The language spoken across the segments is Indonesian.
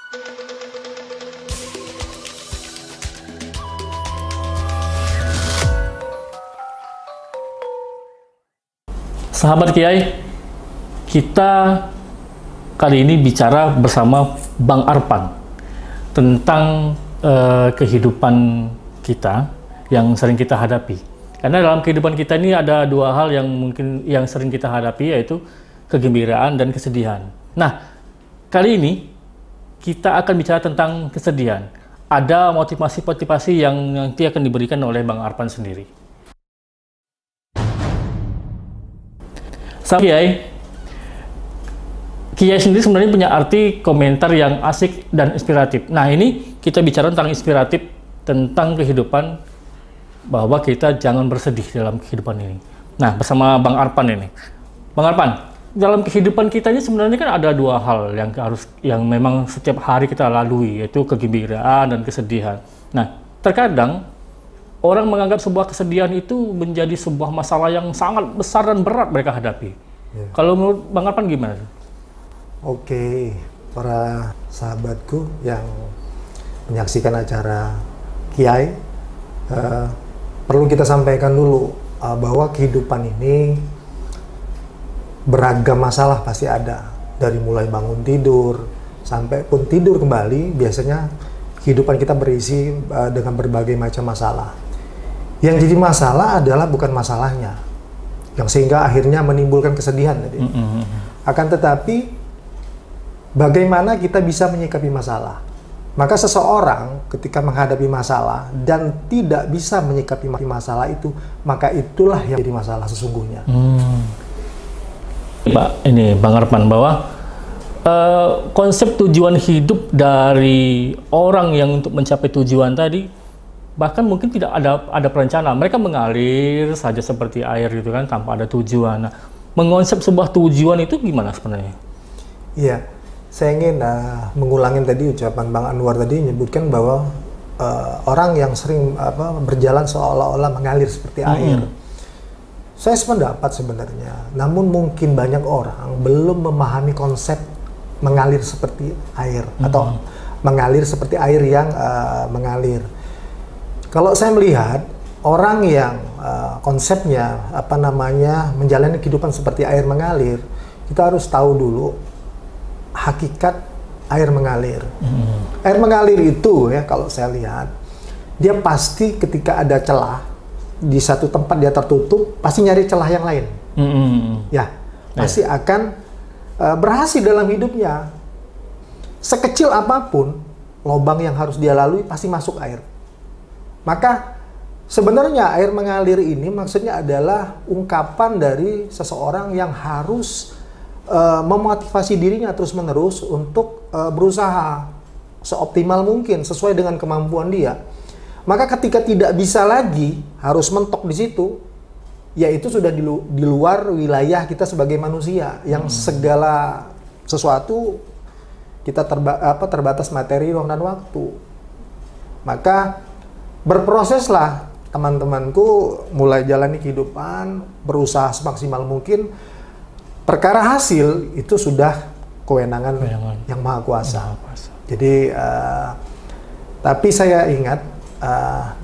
Sahabat Kiai, kita kali ini bicara bersama Bang Arpan tentang kehidupan kita yang sering kita hadapi. Karena dalam kehidupan kita ini ada dua hal yang mungkin yang sering kita hadapi, yaitu kegembiraan dan kesedihan. Nah, kali ini kita akan bicara tentang kesedihan. Ada motivasi-motivasi yang nanti akan diberikan oleh Bang Arpan sendiri. Kiai sendiri sebenarnya punya arti komentar yang asik dan inspiratif. Nah, ini kita bicara tentang inspiratif, tentang kehidupan, bahwa kita jangan bersedih dalam kehidupan ini. Nah, bersama Bang Arpan ini. Bang Arpan, dalam kehidupan kita ini sebenarnya kan ada dua hal yang memang setiap hari kita lalui, yaitu kegembiraan dan kesedihan. Nah, terkadang orang menganggap sebuah kesedihan itu menjadi sebuah masalah yang sangat besar dan berat mereka hadapi. Ya. Kalau menurut Bang Arpan gimana? Oke, para sahabatku yang menyaksikan acara Kiai, perlu kita sampaikan dulu bahwa kehidupan ini beragam masalah pasti ada. Dari mulai bangun tidur, sampai pun tidur kembali, biasanya kehidupan kita berisi dengan berbagai macam masalah. Yang jadi masalah adalah bukan masalahnya, yang sehingga akhirnya menimbulkan kesedihan. Akan tetapi, bagaimana kita bisa menyikapi masalah? Maka seseorang ketika menghadapi masalah dan tidak bisa menyikapi masalah itu, maka itulah yang jadi masalah sesungguhnya. Pak, ini Bang Arpan, bahwa konsep tujuan hidup dari orang yang untuk mencapai tujuan tadi, bahkan mungkin tidak ada perencanaan. Mereka mengalir saja seperti air gitu kan, tanpa ada tujuan. Nah, mengonsep sebuah tujuan itu gimana sebenarnya? Iya, saya ingin mengulangin tadi ucapan Bang Anwar tadi, menyebutkan bahwa orang yang sering berjalan seolah-olah mengalir seperti air. Saya sependapat sebenarnya, namun mungkin banyak orang belum memahami konsep mengalir seperti air atau mengalir seperti air yang mengalir. Kalau saya melihat orang yang konsepnya menjalani kehidupan seperti air mengalir, kita harus tahu dulu hakikat air mengalir. Air mengalir itu ya, kalau saya lihat, dia pasti ketika ada celah di satu tempat dia tertutup, pasti nyari celah yang lain. Ya, pasti akan berhasil dalam hidupnya. Sekecil apapun lubang yang harus dia lalui, pasti masuk air. Maka sebenarnya air mengalir ini maksudnya adalah ungkapan dari seseorang yang harus memotivasi dirinya terus-menerus untuk berusaha seoptimal mungkin sesuai dengan kemampuan dia. Maka ketika tidak bisa lagi, harus mentok di situ, yaitu sudah di luar wilayah kita sebagai manusia yang segala sesuatu kita terbatas materi, ruang dan waktu. Maka berproseslah teman-temanku, mulai jalani kehidupan, berusaha semaksimal mungkin. Perkara hasil itu sudah kewenangan yang Maha Kuasa. Jadi, tapi saya ingat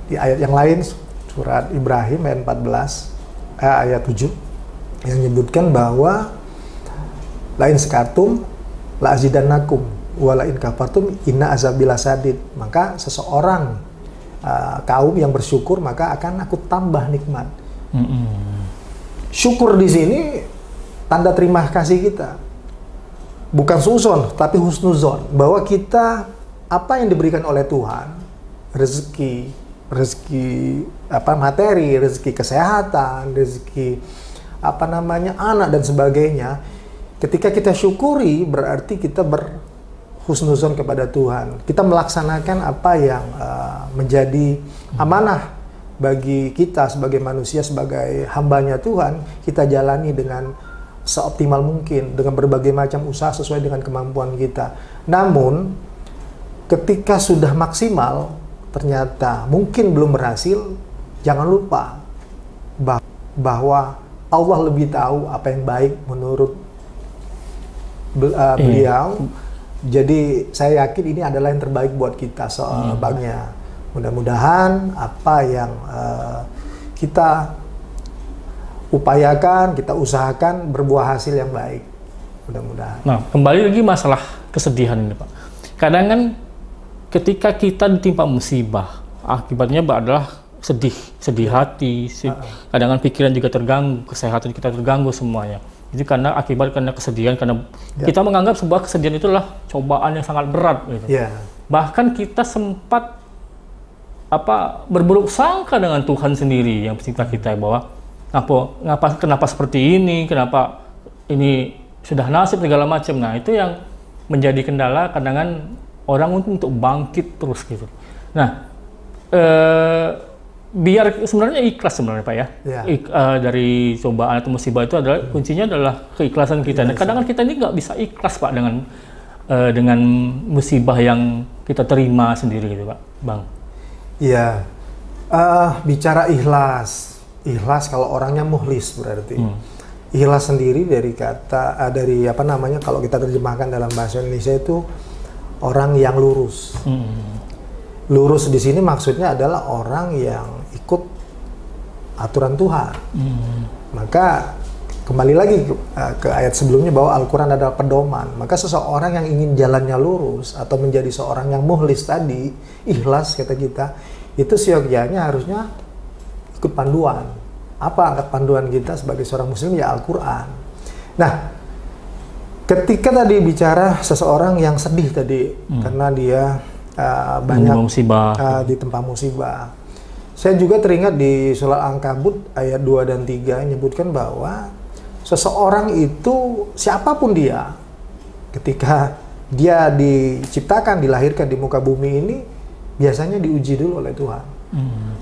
di ayat yang lain, surat Ibrahim ayat 14, ayat 7, yang menyebutkan bahwa lain sekatum la azidannakum wa la in kafartum inna azabi lasadid. Maka seseorang kaum yang bersyukur, maka akan aku tambah nikmat. Syukur di sini tanda terima kasih kita, bukan suuzon tapi husnuzon, bahwa kita apa yang diberikan oleh Tuhan, rezeki materi, rezeki kesehatan, rezeki anak dan sebagainya, ketika kita syukuri berarti kita husnuzon kepada Tuhan. Kita melaksanakan apa yang menjadi amanah bagi kita sebagai manusia, sebagai hambanya Tuhan, kita jalani dengan seoptimal mungkin, dengan berbagai macam usaha sesuai dengan kemampuan kita. Namun, ketika sudah maksimal, ternyata mungkin belum berhasil, jangan lupa bahwa Allah lebih tahu apa yang baik menurut beliau. Jadi saya yakin ini adalah yang terbaik buat kita soal bagnya. Mudah-mudahan apa yang kita upayakan, kita usahakan berbuah hasil yang baik. Mudah-mudahan. Nah, kembali lagi masalah kesedihan ini, Pak. Kadang kan ketika kita ditimpa musibah, akibatnya adalah sedih hati, kadang pikiran juga terganggu, kesehatan kita terganggu semuanya. Itu karena kesedihan, karena kita menganggap sebuah kesedihan itulah cobaan yang sangat berat gitu. Bahkan kita sempat berburuk sangka dengan Tuhan sendiri yang pencipta kita, bahwa kenapa seperti ini, kenapa ini sudah nasib segala macam. Nah, itu yang menjadi kendala kadang orang untuk bangkit terus gitu. Nah, biar sebenarnya ikhlas sebenarnya, Pak ya. Dari cobaan atau musibah itu adalah kuncinya adalah keikhlasan kita. Nah, kadang kita ini nggak bisa ikhlas, Pak, dengan musibah yang kita terima sendiri gitu, Pak, Bang. Iya, bicara ikhlas kalau orangnya mukhlis berarti. Ikhlas sendiri dari kata kalau kita terjemahkan dalam bahasa Indonesia itu orang yang lurus. Lurus di sini maksudnya adalah orang yang ikut aturan Tuhan. Maka kembali lagi ke ayat sebelumnya bahwa Al-Quran adalah pedoman. Maka seseorang yang ingin jalannya lurus atau menjadi seorang yang mukhlis tadi, ikhlas kata kita, itu seyogyanya harusnya ikut panduan. Apa panduan kita sebagai seorang muslim? Ya Al-Quran. Nah, ketika tadi bicara seseorang yang sedih tadi karena dia banyak ditempa musibah. Saya juga teringat di surat Al-Ankabut ayat 2 dan 3 menyebutkan bahwa seseorang itu siapapun dia, ketika dia diciptakan, dilahirkan di muka bumi ini, biasanya diuji dulu oleh Tuhan.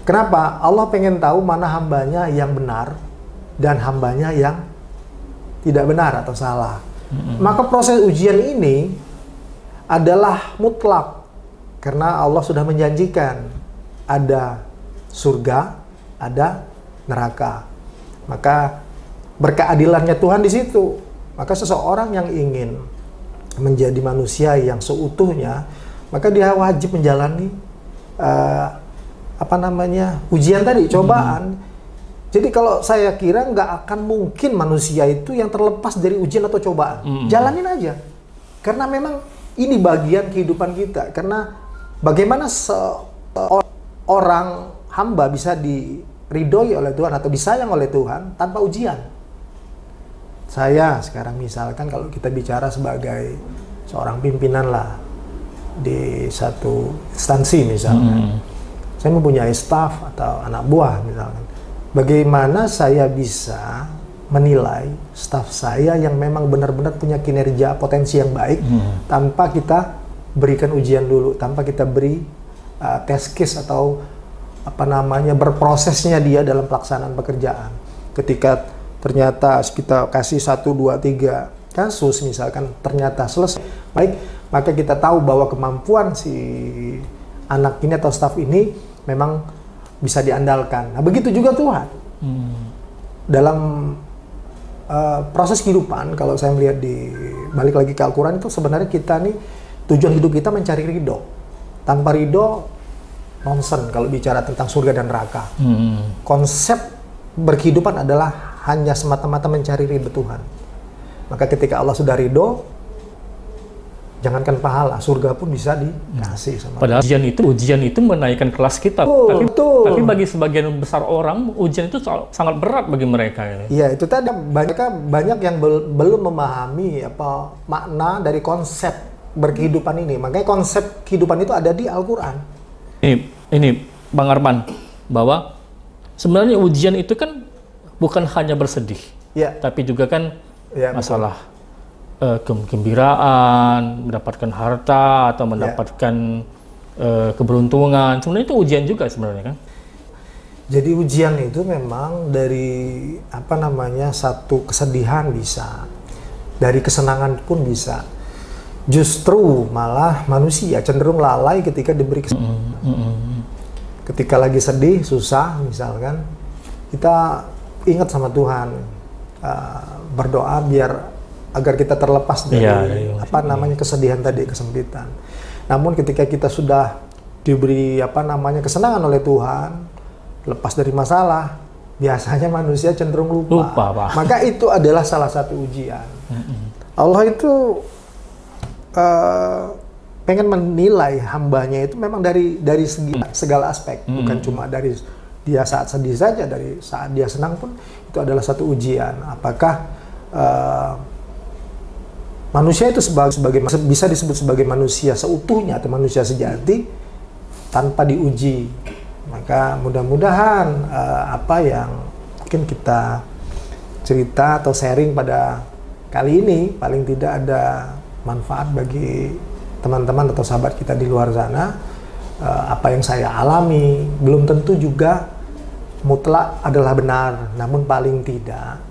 Kenapa? Allah pengen tahu mana hambanya yang benar dan hambanya yang tidak benar atau salah. Maka proses ujian ini adalah mutlak. Karena Allah sudah menjanjikan ada surga, ada neraka. Maka berkeadilannya Tuhan di situ. Maka seseorang yang ingin menjadi manusia yang seutuhnya, maka dia wajib menjalani ujian tadi, cobaan. Jadi kalau saya kira nggak akan mungkin manusia itu yang terlepas dari ujian atau cobaan. Jalanin aja. Karena memang ini bagian kehidupan kita. Karena bagaimana seorang hamba bisa diridhoi oleh Tuhan atau disayang oleh Tuhan tanpa ujian? Saya sekarang misalkan kalau kita bicara sebagai seorang pimpinan lah di satu instansi misalkan, saya mempunyai staf atau anak buah misalkan. Bagaimana saya bisa menilai staf saya yang memang benar-benar punya kinerja potensi yang baik tanpa kita berikan ujian dulu, tanpa kita beri test case atau berprosesnya dia dalam pelaksanaan pekerjaan. Ketika ternyata kita kasih 1, 2, 3 kasus misalkan ternyata selesai baik, maka kita tahu bahwa kemampuan si anak ini atau staf ini memang bisa diandalkan. Nah, begitu juga Tuhan. Dalam proses kehidupan, kalau saya melihat balik lagi ke Al-Quran, itu sebenarnya kita nih tujuan hidup kita mencari ridho. Tanpa ridho, nonsen kalau bicara tentang surga dan neraka. Konsep berkehidupan adalah hanya semata-mata mencari ridho Tuhan. Maka ketika Allah sudah ridho, jangankan pahala, surga pun bisa dikasih sama Padahal ujian itu menaikkan kelas kita. Tapi bagi sebagian besar orang, ujian itu sangat berat bagi mereka. Iya, itu tadi banyak yang belum memahami makna dari konsep berkehidupan ini. Makanya konsep kehidupan itu ada di Al-Quran. Ini Bang Arman, bahwa sebenarnya ujian itu kan bukan hanya bersedih, tapi juga kan masalah kegembiraan, mendapatkan harta atau mendapatkan keberuntungan. Sebenarnya itu ujian juga sebenarnya kan. Jadi ujian itu memang dari satu kesedihan bisa, dari kesenangan pun bisa. Justru malah manusia cenderung lalai ketika diberi kesenangan. Ketika lagi sedih, susah misalkan, kita ingat sama Tuhan, berdoa biar agar kita terlepas dari iya, namanya kesedihan tadi, kesempitan. Namun ketika kita sudah diberi kesenangan oleh Tuhan, lepas dari masalah, biasanya manusia cenderung lupa Pak. Maka itu adalah salah satu ujian. Allah itu pengen menilai hambanya itu memang dari segi segala aspek, bukan cuma dari dia saat sedih saja, dari saat dia senang pun itu adalah satu ujian. Apakah manusia itu bisa disebut sebagai manusia seutuhnya atau manusia sejati tanpa diuji? Maka mudah-mudahan apa yang mungkin kita cerita atau sharing pada kali ini paling tidak ada manfaat bagi teman-teman atau sahabat kita di luar sana. Apa yang saya alami belum tentu juga mutlak adalah benar, namun paling tidak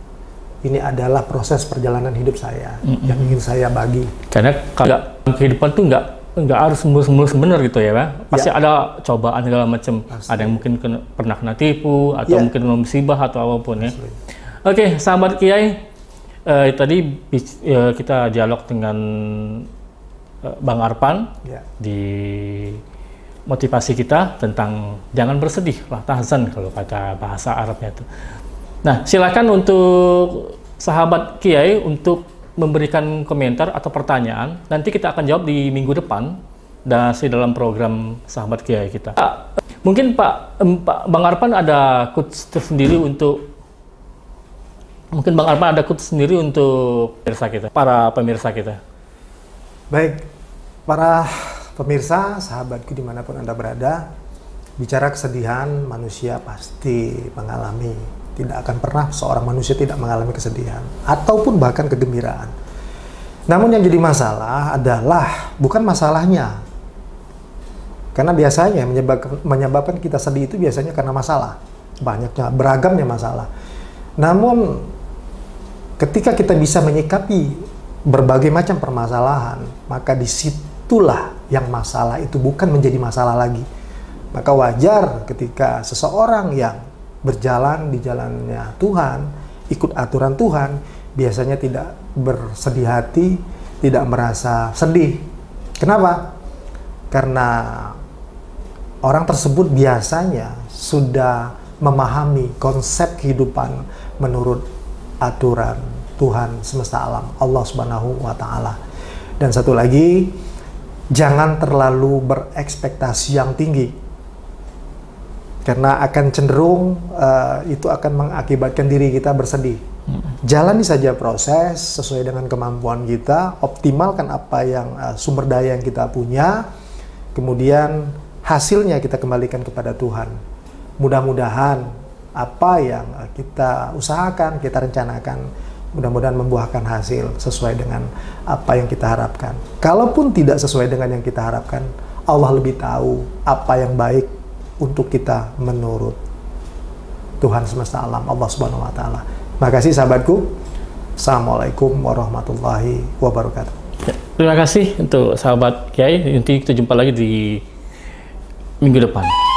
ini adalah proses perjalanan hidup saya yang ingin saya bagi. Karena kalau kehidupan tuh nggak harus mulus-mulus benar gitu ya, Pak. Pasti ada cobaan segala macam. Ada yang mungkin pernah kena tipu atau mungkin musibah atau apapun ya. Oke, sahabat Kiai, tadi kita dialog dengan Bang Arpan di motivasi kita tentang jangan bersedih lah, tahzan kalau kata bahasa Arabnya itu. Nah, silakan untuk sahabat Kiai untuk memberikan komentar atau pertanyaan. Nanti kita akan jawab di minggu depan dalam program sahabat Kiai kita. Mungkin Bang Arpan ada quotes tersendiri untuk pemirsa kita, para pemirsa kita. Baik, para pemirsa, sahabatku dimanapun Anda berada, bicara kesedihan manusia pasti mengalami. Tidak akan pernah seorang manusia tidak mengalami kesedihan ataupun bahkan kegembiraan. Namun yang jadi masalah adalah bukan masalahnya. Karena biasanya menyebabkan kita sedih itu biasanya karena masalah. Banyaknya, beragamnya masalah. Namun ketika kita bisa menyikapi berbagai macam permasalahan, maka disitulah yang masalah itu bukan menjadi masalah lagi. Maka wajar ketika seseorang yang berjalan di jalannya Tuhan, ikut aturan Tuhan, biasanya tidak bersedih hati, tidak merasa sedih. Kenapa? Karena orang tersebut biasanya sudah memahami konsep kehidupan menurut aturan Tuhan semesta alam, Allah Subhanahu wa Ta'ala. Dan satu lagi, jangan terlalu berekspektasi yang tinggi. Karena akan cenderung itu akan mengakibatkan diri kita bersedih. Jalani saja proses sesuai dengan kemampuan kita, optimalkan apa yang sumber daya yang kita punya, kemudian hasilnya kita kembalikan kepada Tuhan. Mudah-mudahan apa yang kita usahakan, kita rencanakan, mudah-mudahan membuahkan hasil sesuai dengan apa yang kita harapkan. Kalaupun tidak sesuai dengan yang kita harapkan, Allah lebih tahu apa yang baik untuk kita menurut Tuhan semesta alam, Allah Subhanahu wa Ta'ala. Makasih sahabatku. Assalamualaikum warahmatullahi wabarakatuh. Terima kasih untuk sahabat Kiai. Nanti kita jumpa lagi di minggu depan.